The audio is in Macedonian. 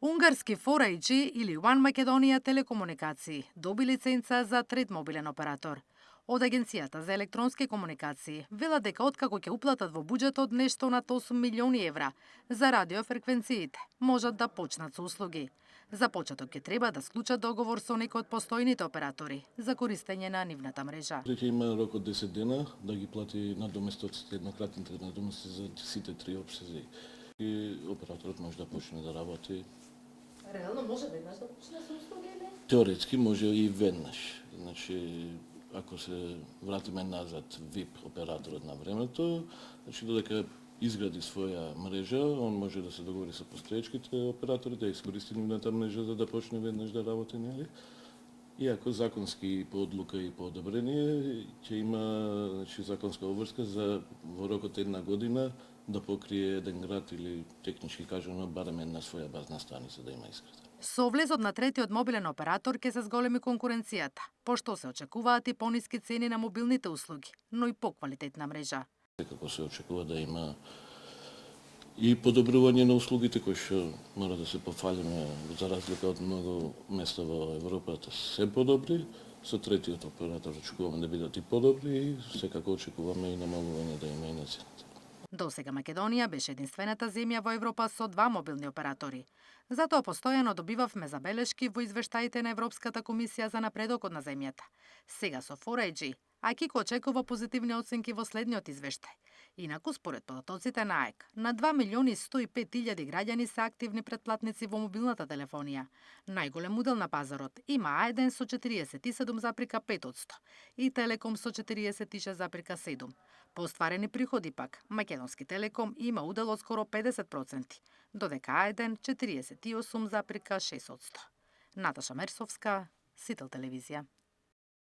Унгарски 4G или One Македонија телекомуникации доби лиценца за трет мобилен оператор. Од Агенцијата за електронски комуникации велат дека откако ќе уплатат во буџетот нешто над 8 милиони евра за радиофреквенциите, можат да почнат со услуги. За почеток ќе треба да склучат договор со некој од постојните оператори за користење на нивната мрежа. Ќе има рок од 10 дена да ги плати надоместоците, еднократните надомести за сите три обсези. И операторот може да почне да работи. Реално може веднаш да почне со услуги или? Теоретски може и веднаш. Значи, ако се вратиме назад VIP операторот на времето, значи додека изгради своја мрежа, он може да се договори со постоечките оператори да искористи нивната мрежа за да почне веднаш да работи, нели? Иако законски по одлука и по одобрение ќе има, значи, законска обврска за во рокот една година да покрие еден град или технички кажано барем една своја базна станица да има изградена. Со влезот на третиот мобилен оператор ќе се зголеми конкуренцијата, пошто се очекуваат и пониски цени на мобилните услуги, но и поквалитетна мрежа. Секако се очекува да има и подобрување на услугите кои што мора да се пофалиме за разлика од многу места во Европа се подобри. Со третиот оператор очекуваме да бидат и подобри и секако очекуваме и намалување да има и на цените. Досега Македонија беше единствената земја во Европа со два мобилни оператори. Затоа постојано добивавме забелешки во извештаите на Европската комисија за напредокот на земјата. Сега со 4G, АКИК очекува позитивни оценки во следниот извештај. Инаку, според податоците на АЕК, на 2.105.000 граѓани се активни претплатници во мобилната телефонија. Најголем удел на пазарот има А1 со 47,5% и Телеком со 46,7%. По остварени приходи пак, Македонски Телеком има удел од скоро 50%, додека А1 48,6%. Наташа Мерсовска, Сител телевизија.